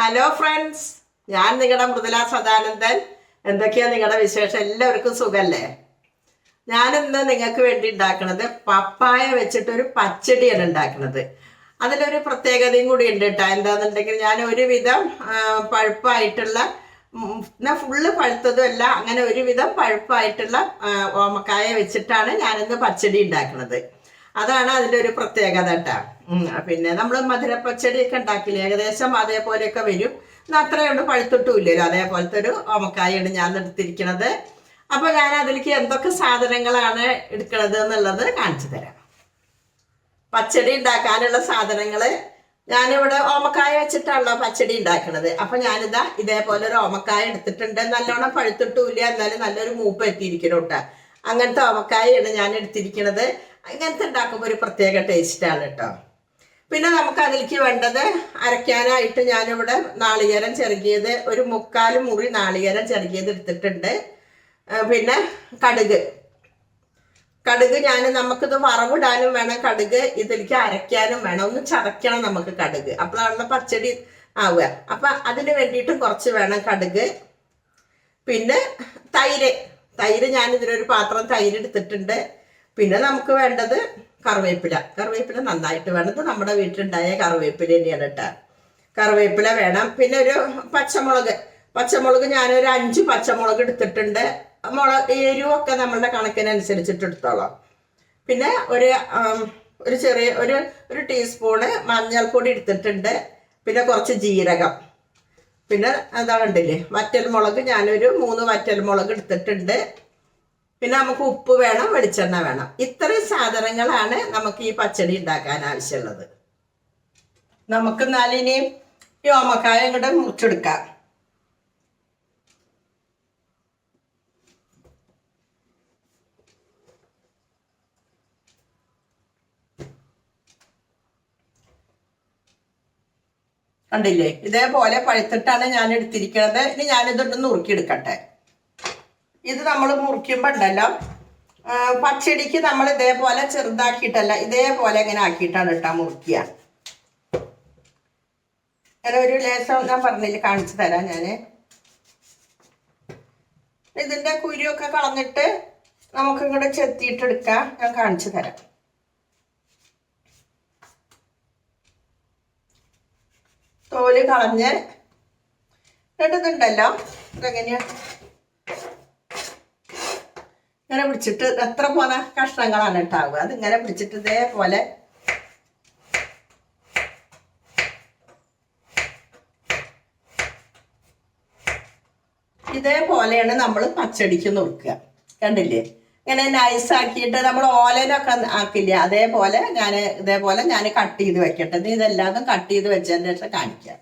Hello friends, ഞാൻ നിങ്ങളുടെ മൃദുല സദാനന്ദൻ. എന്തൊക്കെയാ നിങ്ങളുടെ വിശേഷം? എല്ലാവർക്കും സുഖല്ലേ? ഞാനിന്ന് നിങ്ങൾക്ക് വേണ്ടി ഉണ്ടാക്കുന്നത് പപ്പായ വെച്ചിട്ടൊരു പച്ചടിയാണ് ഉണ്ടാക്കുന്നത്. അതിലൊരു പ്രത്യേകതയും കൂടി ഉണ്ട് കേട്ടോ. എന്താണെന്നുണ്ടെങ്കിൽ ഞാൻ ഒരുവിധം പഴുപ്പായിട്ടുള്ള ഫുള്ള് പഴുത്തതും അല്ല, അങ്ങനെ ഒരുവിധം പഴുപ്പായിട്ടുള്ള ഓമക്കായ വെച്ചിട്ടാണ് ഞാനിന്ന് പച്ചടി ഉണ്ടാക്കുന്നത്. അതാണ് അതിൻ്റെ ഒരു പ്രത്യേകത കേട്ടോ. പിന്നെ നമ്മൾ മധുരപ്പച്ചടിയൊക്കെ ഉണ്ടാക്കില്ലേ, ഏകദേശം അതേപോലെയൊക്കെ വരും. അത്രയുണ്ട്, പഴുത്തിട്ടുമില്ലല്ലോ. അതേപോലത്തെ ഒരു ഓമക്കായാണ് ഞാൻ എടുത്തിരിക്കുന്നത്. അപ്പോൾ ഞാൻ അതിലേക്ക് എന്തൊക്കെ സാധനങ്ങളാണ് എടുക്കുന്നത് എന്നുള്ളത് കാണിച്ചു തരാം. പച്ചടി ഉണ്ടാക്കാനുള്ള സാധനങ്ങൾ ഞാനിവിടെ ഓമക്കായ വെച്ചിട്ടാണല്ലോ പച്ചടി ഉണ്ടാക്കുന്നത്. അപ്പം ഞാനിതാ ഇതേപോലെ ഒരു ഓമക്കായ എടുത്തിട്ടുണ്ട്. നല്ലോണം പഴുത്തിട്ടുമില്ല, എന്നാലും നല്ലൊരു മൂപ്പ് എത്തിയിരിക്കണം കേട്ടോ. അങ്ങനത്തെ ഓമക്കായാണ് ഞാൻ എടുത്തിരിക്കുന്നത്. ഇങ്ങനത്തെ ഉണ്ടാക്കുമ്പോൾ ഒരു പ്രത്യേക ടേസ്റ്റാണ് കേട്ടോ. പിന്നെ നമുക്ക് അതിലേക്ക് വേണ്ടത് അരയ്ക്കാനായിട്ട് ഞാനിവിടെ നാളികേരം ചെറുകിയത് ഒരു 3/4 മുറി നാളികേരം ചെറുകിയത് എടുത്തിട്ടുണ്ട്. പിന്നെ കടുക് നമുക്കിത് വറവിടാനും വേണം കടുക്, ഇതിലേക്ക് അരയ്ക്കാനും വേണം, ഒന്ന് ചതയ്ക്കണം നമുക്ക് കടുക്, അപ്പോഴാണ് പച്ചടി ആവുക. അപ്പം അതിന് വേണ്ടിയിട്ട് കുറച്ച് വേണം കടുക്. പിന്നെ തൈര് ഞാനിതിലൊരു പാത്രം തൈര് എടുത്തിട്ടുണ്ട്. പിന്നെ നമുക്ക് വേണ്ടത് കറിവേപ്പില നന്നായിട്ട് വേണം. ഇത് നമ്മുടെ വീട്ടിലുണ്ടായ കറിവേപ്പില തന്നെയാണ് കേട്ടോ. കറിവേപ്പില വേണം. പിന്നെ ഒരു പച്ചമുളക് ഞാനൊരു 5 പച്ചമുളക് എടുത്തിട്ടുണ്ട്. എരിവൊക്കെ നമ്മളുടെ കണക്കിനനുസരിച്ചിട്ട് എടുത്തോളാം. പിന്നെ ഒരു ചെറിയ ഒരു ടീസ്പൂണ് മഞ്ഞൾപ്പൊടി എടുത്തിട്ടുണ്ട്. പിന്നെ കുറച്ച് ജീരകം. പിന്നെ എന്താ കണ്ടില്ലേ, വറ്റൽമുളക് ഞാനൊരു 3 വറ്റൽമുളക് എടുത്തിട്ടുണ്ട്. പിന്നെ നമുക്ക് ഉപ്പ് വേണം, വെളിച്ചെണ്ണ വേണം. ഇത്രയും സാധനങ്ങളാണ് നമുക്ക് ഈ പച്ചടി ഉണ്ടാക്കാൻ ആവശ്യമുള്ളത്. നമുക്ക് എന്നാലിനി ഈ ഓമക്കായ ഇങ്ങോട്ട് മുറിച്ചെടുക്കാം. കണ്ടില്ലേ, ഇതേപോലെ പഴുത്തിട്ടാണ് ഞാൻ എടുത്തിരിക്കുന്നത്. ഇനി ഞാനിതൊന്ന് നുറുക്കിയെടുക്കട്ടെ. ഇത് നമ്മൾ മുറിക്കുമ്പോൾ ഉണ്ടല്ലോ, പച്ചടിക്ക് നമ്മൾ ഇതേപോലെ ചെറുതാക്കിയിട്ടല്ല, ഇതേപോലെ ഇങ്ങനെ ആക്കിയിട്ടാണ് ഇട്ടാ മുറിക്കുക. അങ്ങനെ ഒരു ലേശം ഞാൻ പറഞ്ഞില്ല, കാണിച്ചു തരാം. ഞാൻ ഇതിൻ്റെ കുരുവൊക്കെ കളഞ്ഞിട്ട് നമുക്ക് ഇങ്ങോട്ട് ചെത്തിയിട്ടെടുക്കാം. ഞാൻ കാണിച്ചു തരാം. തോല് കളഞ്ഞ് ഇതുണ്ടല്ലോ, ഇതെങ്ങനെയാ ഇങ്ങനെ പിടിച്ചിട്ട് എത്ര പോലെ കഷ്ണങ്ങളാണ് ഉണ്ടാവുക. അതിങ്ങനെ പിടിച്ചിട്ട് ഇതേപോലെയാണ് നമ്മൾ പച്ചടിക്ക് നുറുക്കുക. കണ്ടില്ലേ, ഇങ്ങനെ നൈസാക്കിയിട്ട് നമ്മൾ ഓലനൊക്കെ ആക്കില്ല, അതേപോലെ ഞാൻ കട്ട് ചെയ്ത് വെക്കട്ടെ. ഇതെല്ലാം കട്ട് ചെയ്ത് വെച്ചതിന് ശേഷം കാണിക്കാം.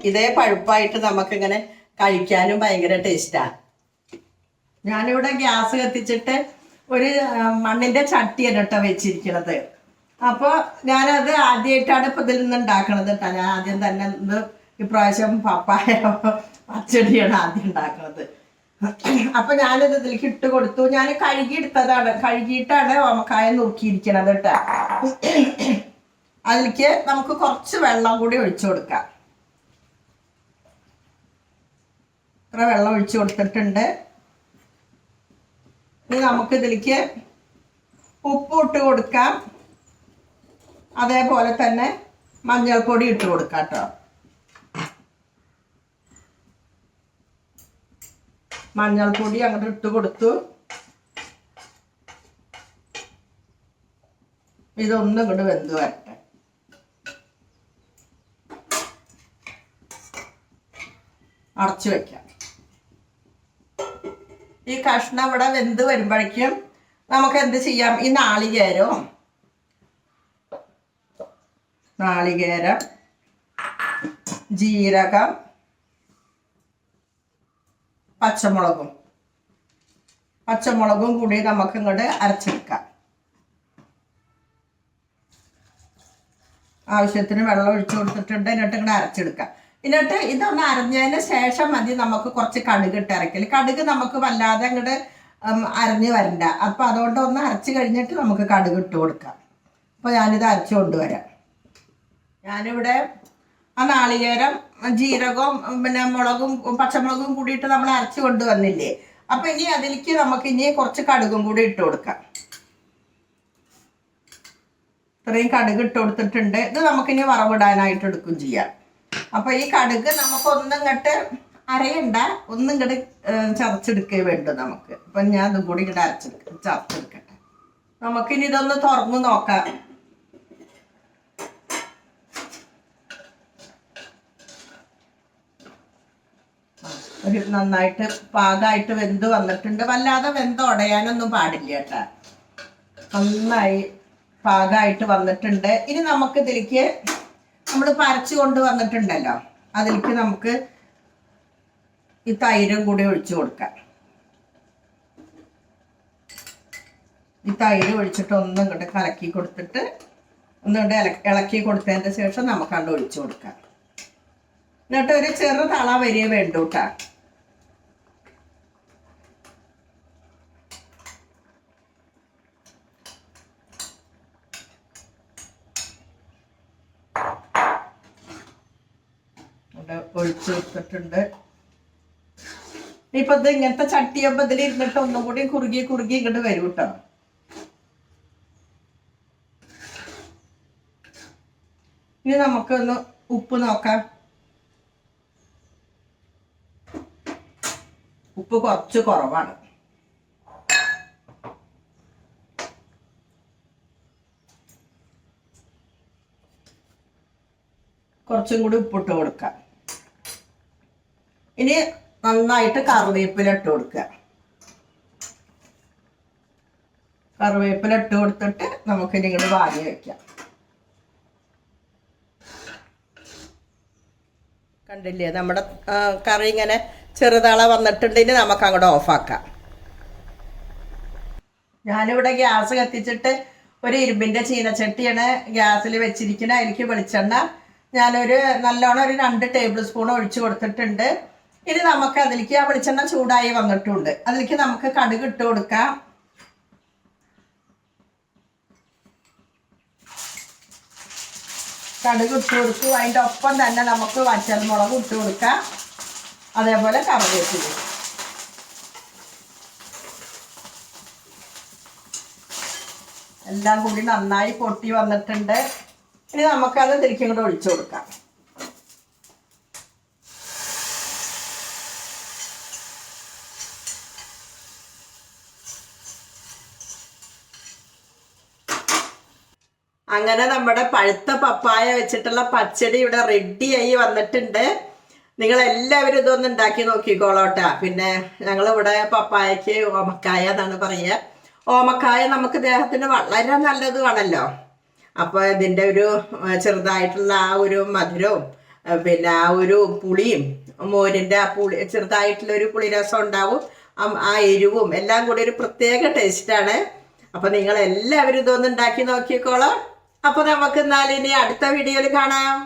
ഇതേ പഴുപ്പായിട്ട് നമുക്കിങ്ങനെ കഴിക്കാനും ഭയങ്കര ടേസ്റ്റാണ്. ഞാനിവിടെ ഗ്യാസ് കത്തിച്ചിട്ട് ഒരു മണ്ണിൻ്റെ ചട്ടിയാണ് കേട്ടോ വെച്ചിരിക്കുന്നത്. അപ്പോൾ ഞാനത് ആദ്യമായിട്ടാണ് ഇപ്പം ഇതിൽ നിന്ന് ഉണ്ടാക്കണത് കേട്ടോ. ഞാൻ ആദ്യം തന്നെ ഇപ്രാവശ്യം പപ്പായ പച്ചടിയാണ് ആദ്യം ഉണ്ടാക്കുന്നത്. അപ്പം ഞാനിത് ഇതിലേക്ക് ഇട്ട് കൊടുത്തു. ഞാൻ കഴുകിയിട്ടാണ് ഓമക്കായ നുറുക്കിയിരിക്കണത് കേട്ടോ. അതിലേക്ക് നമുക്ക് കുറച്ച് വെള്ളം കൂടി ഒഴിച്ചു കൊടുക്കാം. ഇത്ര വെള്ളം ഒഴിച്ചു കൊടുത്തിട്ടുണ്ട്. ഇനി നമുക്ക് ഇതിലേക്ക് ഉപ്പ് ഇട്ട് കൊടുക്കാം. അതേപോലെ തന്നെ മഞ്ഞൾപ്പൊടി ഇട്ട് കൊടുക്കാം കേട്ടോ. മഞ്ഞൾപ്പൊടി അങ്ങോട്ട് ഇട്ട് കൊടുത്തു. ഇതൊന്നും ഇങ്ങോട്ട് വെന്ത് വരട്ടെ. അടച്ചു വയ്ക്കാം. ഈ കഷ്ണം ഇവിടെ വെന്ത് വരുമ്പോഴേക്കും നമുക്ക് എന്ത് ചെയ്യാം, ഈ നാളികേരം ജീരകം പച്ചമുളകും കൂടി നമുക്ക് ഇങ്ങോട്ട് അരച്ചെടുക്കാം. ആവശ്യത്തിന് വെള്ളം ഒഴിച്ചു കൊടുത്തിട്ടുണ്ട്. എന്നിട്ട് ഇങ്ങോട്ട് അരച്ചെടുക്കാം. എന്നിട്ട് ഇതൊന്ന് അരഞ്ഞതിന് ശേഷം മതി നമുക്ക് കുറച്ച് കടുക് ഇട്ട് അരക്കൽ. കടുക് നമുക്ക് വല്ലാതെ അങ്ങോട്ട് അരഞ്ഞ് വരണ്ട. അപ്പം അതുകൊണ്ട് ഒന്ന് അരച്ച് കഴിഞ്ഞിട്ട് നമുക്ക് കടുക് ഇട്ട് കൊടുക്കാം. അപ്പോൾ ഞാനിത് അരച്ചു കൊണ്ടുവരാം. ഞാനിവിടെ ആ നാളികേരം ജീരകവും പിന്നെ മുളകും പച്ചമുളകും കൂടിയിട്ട് നമ്മൾ അരച്ച് കൊണ്ടുവന്നില്ലേ. അപ്പൊ ഇനി അതിലേക്ക് നമുക്ക് ഇനി കുറച്ച് കടുകും കൂടി ഇട്ട് കൊടുക്കാം. ഇത്രയും കടുക് ഇട്ട് കൊടുത്തിട്ടുണ്ട്. ഇത് നമുക്കിനി വറവിടാനായിട്ട് എടുക്കും ചെയ്യാം. അപ്പൊ ഈ കടുക് നമുക്കൊന്നും ഇങ്ങോട്ട് അരയണ്ട, ഒന്നും ഇങ്ങോട്ട് ചതച്ചെടുക്കേ വേണ്ടു നമുക്ക്. അപ്പൊ ഞാൻ ഇതും കൂടി ഇങ്ങോട്ട് ചതച്ചെടുക്കട്ടെ. നമുക്കിനി ഇതൊന്ന് തുറന്നു നോക്കാം. ഒരു നന്നായിട്ട് പാകമായിട്ട് വെന്ത് വന്നിട്ടുണ്ട്. വല്ലാതെ വെന്ത് ഉടയാനൊന്നും പാടില്ല കേട്ടാ. നന്നായി പാകമായിട്ട് വന്നിട്ടുണ്ട്. ഇനി നമുക്ക് ഇതിലേക്ക് നമ്മൾ പരച്ചു കൊണ്ട് വന്നിട്ടുണ്ടല്ലോ, അതിലേക്ക് നമുക്ക് ഈ തൈരും കൂടി ഒഴിച്ചു കൊടുക്കാം. ഈ തൈര് ഒഴിച്ചിട്ട് ഒന്നും ഇങ്ങോട്ട് കലക്കി കൊടുത്തിട്ട് ഒന്നുകൊണ്ട് ഇളക്കി കൊടുത്തതിന് ശേഷം നമുക്ക് അങ്ങോട്ട് ഒഴിച്ചു കൊടുക്കാം. എന്നിട്ട് ഒരു ചെറു തള വരിക വേണ്ടൂട്ടാ. ഒഴിച്ചു കൊടുത്തിട്ടുണ്ട്. ഇപ്പൊ ഇത് ഇങ്ങനത്തെ ചട്ടിയപ്പോ ഇതിൽ ഇരുന്നിട്ട് ഒന്നും കൂടി കുറുകി ഇങ്ങോട്ട് വരും കേട്ടോ. ഇനി നമുക്കൊന്ന് ഉപ്പ് നോക്കാം. ഉപ്പ് കുറച്ച് കുറവാണ്. കുറച്ചും കൂടി ഉപ്പിട്ട് കൊടുക്കാം. ഇനി നന്നായിട്ട് കറിവേപ്പില ഇട്ട് കൊടുക്കുക. കറിവേപ്പില ഇട്ട് കൊടുത്തിട്ട് നമുക്കിനി ഇങ്ങോട്ട് വാങ്ങി വെക്കാം. കണ്ടില്ലേ നമ്മുടെ കറി ഇങ്ങനെ ചെറുതള വന്നിട്ടുണ്ട്. ഇനി നമുക്ക് അങ്ങോട്ട് ഓഫാക്കാം. ഞാനിവിടെ ഗ്യാസ് കത്തിച്ചിട്ട് ഒരു ഇരുമ്പിൻ്റെ ചീനച്ചട്ടിയാണ് ഗ്യാസിൽ വെച്ചിരിക്കുന്നത്. അതിലേക്ക് വെളിച്ചെണ്ണ ഞാനൊരു നല്ലോണം ഒരു 2 ടേബിൾ സ്പൂൺ ഒഴിച്ചു കൊടുത്തിട്ടുണ്ട്. ഇനി നമുക്ക് അതിലേക്ക് ആ വെളിച്ചെണ്ണ ചൂടായി വന്നിട്ടുണ്ട്. അതിലേക്ക് നമുക്ക് കടുക് ഇട്ട് കൊടുക്കാം. കടുക് ഇട്ട് കൊടുത്തു. അതിൻ്റെ ഒപ്പം തന്നെ നമുക്ക് വറ്റൽമുളക് ഇട്ട് കൊടുക്കാം. അതേപോലെ കറിവേപ്പില. എല്ലാം കൂടി നന്നായി പൊട്ടി വന്നിട്ടുണ്ട്. ഇനി നമുക്കത് തിരിച്ചും കൂടെ ഒഴിച്ചു കൊടുക്കാം. അങ്ങനെ നമ്മുടെ പഴുത്ത പപ്പായ വെച്ചിട്ടുള്ള പച്ചടി ഇവിടെ റെഡിയായി വന്നിട്ടുണ്ട്. നിങ്ങളെല്ലാവരും ഇതൊന്ന് ഉണ്ടാക്കി നോക്കിക്കോളോട്ടാ. പിന്നെ ഞങ്ങളിവിടെ പപ്പായക്ക് ഓമക്കായ എന്നാണ് പറയുക. ഓമക്കായ നമുക്ക് ദേഹത്തിന് വളരെ നല്ലതുമാണല്ലോ. അപ്പോൾ ഇതിൻ്റെ ഒരു ചെറുതായിട്ടുള്ള ആ ഒരു മധുരവും പിന്നെ ആ ഒരു പുളിയും മോരിൻ്റെ ആ പുളി ചെറുതായിട്ടുള്ളൊരു പുളിരസം ഉണ്ടാവും. ആ എരിവും എല്ലാം കൂടി ഒരു പ്രത്യേക ടേസ്റ്റാണ്. അപ്പോൾ നിങ്ങളെല്ലാവരും ഇതൊന്ന് ഉണ്ടാക്കി നോക്കിക്കോളാം. അപ്പോൾ നമുക്ക് എന്നാലും ഇനി അടുത്ത വീഡിയോയിൽ കാണാം.